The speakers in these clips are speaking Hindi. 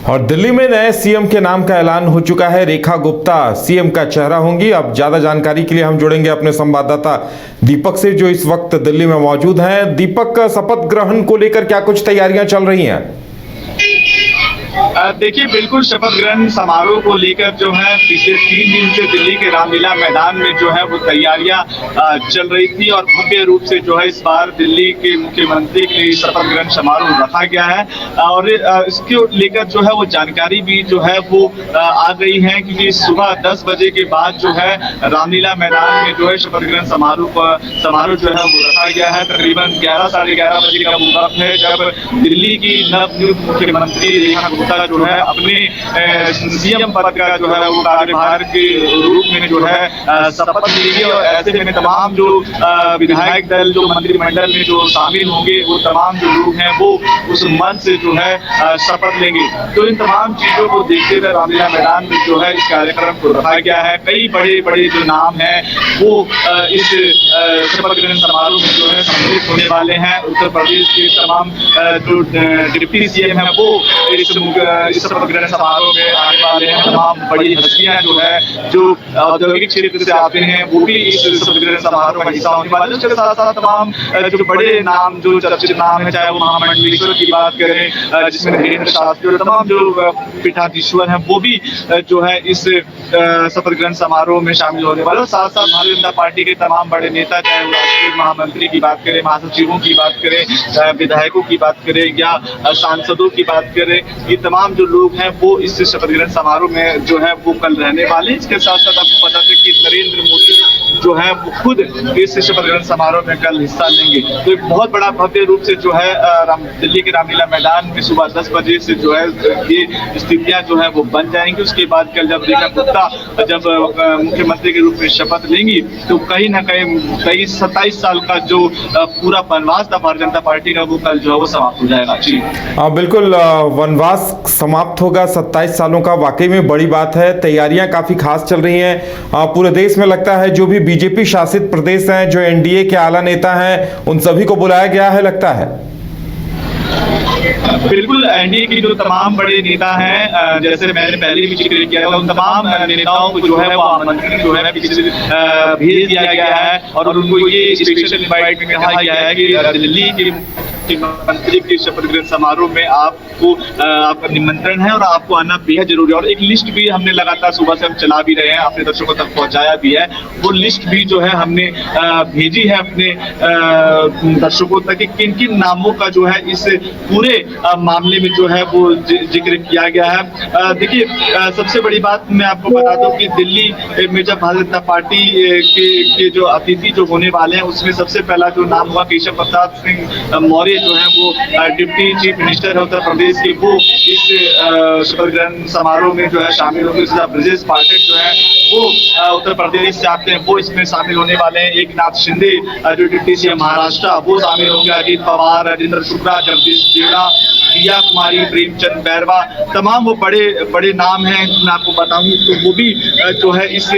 और दिल्ली में नए सीएम के नाम का ऐलान हो चुका है। रेखा गुप्ता सीएम का चेहरा होंगी। अब ज्यादा जानकारी के लिए हम जुड़ेंगे अपने संवाददाता दीपक से, जो इस वक्त दिल्ली में मौजूद हैं। दीपक, शपथ ग्रहण को लेकर क्या कुछ तैयारियां चल रही हैं? देखिए, बिल्कुल शपथ ग्रहण समारोह को लेकर जो है पिछले 3 दिन से दिल्ली के रामलीला मैदान में जो है वो तैयारियां चल रही थी और भव्य रूप से जो है इस बार दिल्ली के मुख्यमंत्री के लिए शपथ ग्रहण समारोह रखा गया है। और इसको लेकर जो है वो जानकारी भी जो है वो आ गई है, क्योंकि सुबह 10 बजे के बाद जो है रामलीला मैदान में जो है शपथ ग्रहण समारोह जो है वो रखा गया है। तकरीबन 11 साढ़े 11 बजे का वक्त है जब दिल्ली की नवनियुक्त मुख्यमंत्री रेखा गुप्ता जो है अपने सीएम पद का जो है वो कार्यभार के रूप में जो है शपथ लेंगे। और ऐसे में तमाम जो विधायक दल जो मंत्रिमंडल में जो शामिल होंगे वो तमाम जो लोग हैं वो उस मंच से जो है शपथ लेंगे। तो इन तमाम चीजों को देखते हुए रामलीला मैदान में जो है इस कार्यक्रम को रखा गया है। कई बड़े बड़े जो नाम हैं वो इस शपथ ग्रहण समारोह में जो है सम्मिलित होने वाले हैं। उत्तर प्रदेश के तमाम जो डिप्टी सीएम है वो इस शपथ ग्रहण समारोह में आने वाले हैं। तमाम बड़ी हस्तियां जो है जो औद्योगिक क्षेत्र से आते हैं वो भी इस शपथ ग्रहण समारोह में हिस्सा होने वाले हैं। उसके साथ साथ तमाम जो बड़े नाम जो चर्चित नाम है, चाहे वो महामंडलेश्वर की बात करें जिसमें नरेंद्र शास्त्री और तमाम जो पीठाधीश्वर हैं वो भी जो है इस शपथ ग्रहण समारोह में शामिल होने वाले। साथ साथ भारतीय जनता पार्टी के तमाम बड़े नेता, चाहे वो राष्ट्रीय महामंत्री की बात करें, महासचिवों की बात करें, विधायकों की बात करें या सांसदों की बात करें, ये तमाम जो लोग हैं वो इस शपथ ग्रहण समारोह में जो है वो कल रहने वाले। इसके साथ साथ आपको बता दें कि नरेंद्र मोदी जो है वो खुद इस शपथ ग्रहण समारोह में कल हिस्सा लेंगे। तो एक बहुत बड़ा भव्य रूप से जो है दिल्ली के रामलीला मैदान में सुबह 10 बजे से जो है ये स्थितियां जो है वो बन जाएंगी। उसके बाद कल जब रेखा गुप्ता जब मुख्यमंत्री के रूप में शपथ लेंगी तो कहीं ना कहीं 27 साल का जो पूरा वनवास था भारतीय जनता पार्टी का वो कल जो है वो समाप्त हो जाएगा। जी बिल्कुल, वनवास समाप्त होगा 27 सालों का। वाकई में बड़ी बात है। तैयारियां काफी खास चल रही हैं पूरे देश में। लगता है जो भी बीजेपी शासित प्रदेश हैं, जो एनडीए के आला नेता हैं, उन सभी को बुलाया गया है लगता है। बिल्कुल, एनडीए की जो तमाम बड़े नेता हैं, जैसे मैंने पहले भी जिक्र किया था, उन तमाम नेताओं को जो है वो आमंत्रण जो है भेज दिया गया है और उनको ये स्पेशल इनवाइट में कहा गया है कि दिल्ली के मुख्यमंत्री के शपथ ग्रहण समारोह में आपको आपका निमंत्रण है और आपको आना बेहद जरूरी है। और एक लिस्ट भी हमने लगातार सुबह से हम चला भी रहे हैं, अपने दर्शकों तक पहुंचाया भी है। वो लिस्ट भी जो है हमने भेजी है अपने दर्शकों तक कि किन किन नामों का जो है इस पूरे मामले में जो है वो जिक्र किया गया है। देखिए, सबसे बड़ी बात मैं आपको बता दूं कि दिल्ली में जब भारतीय जनता पार्टी के जो अतिथि जो होने वाले हैं उसमें सबसे पहला जो नाम हुआ केशव प्रसाद सिंह मौर्य जो है वो डिप्टी चीफ मिनिस्टर है उत्तर प्रदेश के, वो इस शपथ ग्रहण समारोह में जो है शामिल होंगे। ब्रजेश पाठक जो है वो उत्तर प्रदेश से आते हैं, वो इसमें शामिल होने वाले हैं। एक नाथ शिंदे जो डिप्टी सीएम महाराष्ट्र वो शामिल होंगे। अजीत पवार, राजेंद्र शुक्ला, जगदीश जेड़ा, प्रिया कुमारी, प्रेमचंद बैरवा, तमाम वो बड़े बड़े नाम हैं। मैं आपको बताऊं तो वो भी जो है इस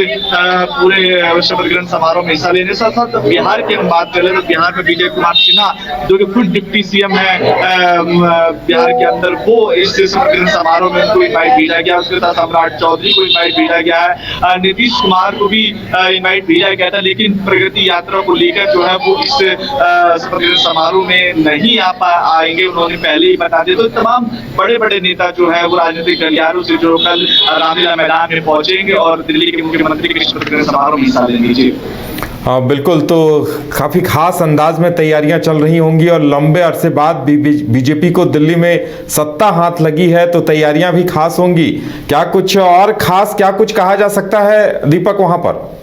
पूरे शपथ ग्रहण समारोह में हिस्सा लेने। साथ साथ बिहार की हम बात करें तो बिहार में विजय कुमार सिन्हा जो कि खुद डिप्टी सीएम है बिहार के अंदर, वो इस शपथ ग्रहण समारोह में उनको इनवाइट भेजा गया। उसके साथ सम्राट चौधरी को इनवाइट भेजा गया है। नीतीश कुमार को भी इनवाइट भेजा गया था, लेकिन प्रगति यात्रा को लेकर जो है वो इस शपथ ग्रहण समारोह में नहीं आएंगे, उन्होंने पहले ही बता दिया। तो तमाम बड़े बड़े नेता जो है वो राजनीतिक गलियारों से जो कल रामलीला मैदान में पहुंचेंगे और दिल्ली के मुख्यमंत्री के शपथ ग्रहण समारोह में हिस्सा लेंगे। जी हाँ बिल्कुल, तो काफ़ी खास अंदाज में तैयारियां चल रही होंगी और लंबे अरसे बाद बीजेपी को दिल्ली में सत्ता हाथ लगी है तो तैयारियां भी खास होंगी। क्या कुछ और खास, क्या कुछ कहा जा सकता है दीपक वहां पर?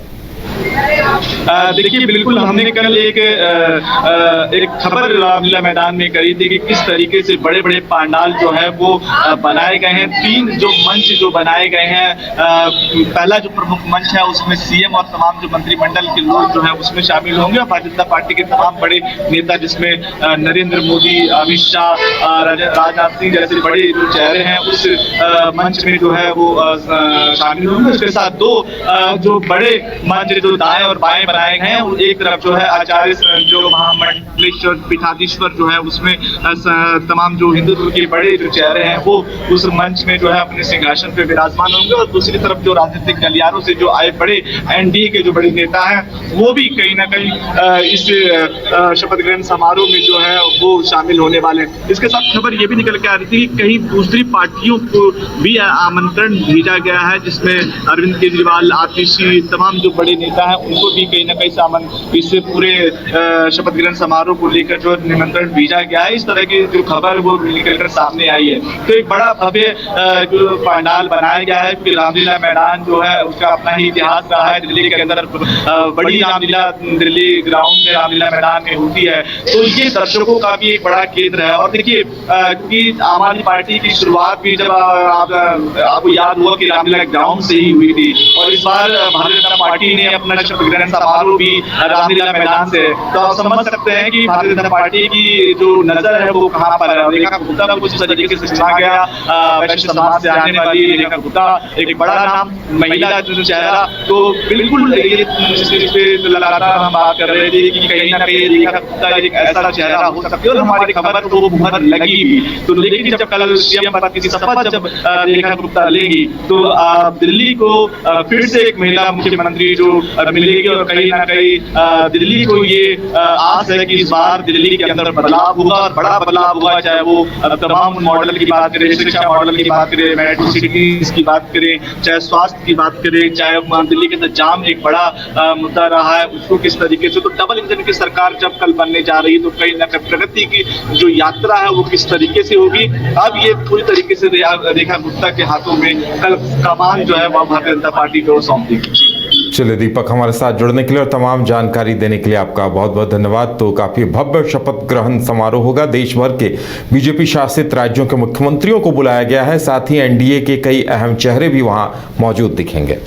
देखिए, बिल्कुल हमने कल एक खबर रामलीला मैदान में करी थी कि किस तरीके से बड़े बड़े पंडाल जो है वो बनाए गए हैं। 3 जो मंच जो बनाए गए हैं, पहला जो प्रमुख मंच है उसमें सीएम और तमाम जो मंत्रिमंडल के लोग जो है उसमें शामिल होंगे और भारतीय जनता पार्टी के तमाम बड़े नेता जिसमें नरेंद्र मोदी, अमित शाह, राजनाथ सिंह जैसे बड़े जो चेहरे हैं उस मंच में जो है वो शामिल होंगे। उसके साथ 2 जो बड़े मंच जो दाएं और सभाएं बनाए गए हैं और एक तरफ जो है आचार्य जो महामंडलेश्वर पीठाधीश्वर जो है उसमें तमाम जो हिंदुत्व के बड़े जो चेहरे हैं वो उस मंच में जो है अपने सिंहासन पे विराजमान होंगे और दूसरी तरफ जो राजनीतिक गलियारों से जो आए बड़े एनडीए के जो बड़े नेता हैं वो भी कहीं ना कहीं इस शपथ ग्रहण समारोह में जो है वो शामिल होने वाले हैं। इसके साथ खबर ये भी निकल के आ रही थी कि कई दूसरी पार्टियों को भी आमंत्रण भेजा गया है, जिसमें अरविंद केजरीवाल, आतिशी, तमाम जो बड़े नेता हैं उनको भी कहीं ना कहीं इस पूरे शपथ ग्रहण समारोह को लेकर जो निमंत्रण भेजा गया है। इस तरह की जो खबर वो निकलकर सामने आई है। तो एक बड़ा भव्य जो पंडाल बनाया गया है कि रामलीला मैदान जो है उसका अपना ही इतिहास रहा है। दिल्ली के अंदर बड़ी रामलीला दिल्ली ग्राउंड में रामलीला मैदान में होती है, तो ये दर्शकों का भी एक बड़ा केंद्र है। और देखिए क्योंकि आम आदमी पार्टी की शुरुआत भी जब आपको याद हुआ कि रामलीला ग्राउंड से ही हुई थी और इस बार भारतीय जनता पार्टी ने अपना शपथ ग्रहण समारोह भी रामलीला मैदान से, तो आप समझ सकते हैं कि भारतीय जनता पार्टी की जो नजर है वो कहां पर है। रेखा गुप्ता को कुछ तरीके से चुना गया, वैश्य समाज से आने वाली रेखा गुप्ता एक बड़ा नाम, महिला जो चेहरा, तो बिल्कुल लगातार हम बात कर रहे थे कि कहीं ना कहीं रेखा गुप्ता एक ऐसा चेहरा हो सकता है और हमारी खबर को वो मुहर लगी भी। तो लेकिन जब कल सीएम पद की शपथ जब रेखा गुप्ता लेगी तो दिल्ली को फिर से एक महिला मुख्यमंत्री जो मिलेगी और कहीं ना कहीं दिल्ली को ये आस है कि इस बार दिल्ली के अंदर बदलाव होगा और बड़ा बदलाव होगा, चाहे वो तमाम मॉडल की बात करें, शिक्षा मॉडल की बात करें, मेट्रो सिटीज की बात करें, चाहे स्वास्थ्य की बात करें, चाहे दिल्ली के अंदर जाम एक बड़ा मुद्दा रहा है उसको किस तरीके से, तो डबल इंजन की सरकार जब कल बनने जा रही है तो कहीं ना कहीं प्रगति की जो यात्रा है वो किस तरीके से होगी। अब ये पूरी तरीके से रेखा गुप्ता के हाथों में कल कमान जो है वह भारतीय जनता पार्टी को सौंप देगी। चलिए दीपक, हमारे साथ जुड़ने के लिए और तमाम जानकारी देने के लिए आपका बहुत बहुत धन्यवाद। तो काफी भव्य शपथ ग्रहण समारोह होगा, देश भर के बीजेपी शासित राज्यों के मुख्यमंत्रियों को बुलाया गया है, साथ ही एनडीए के कई अहम चेहरे भी वहां मौजूद दिखेंगे।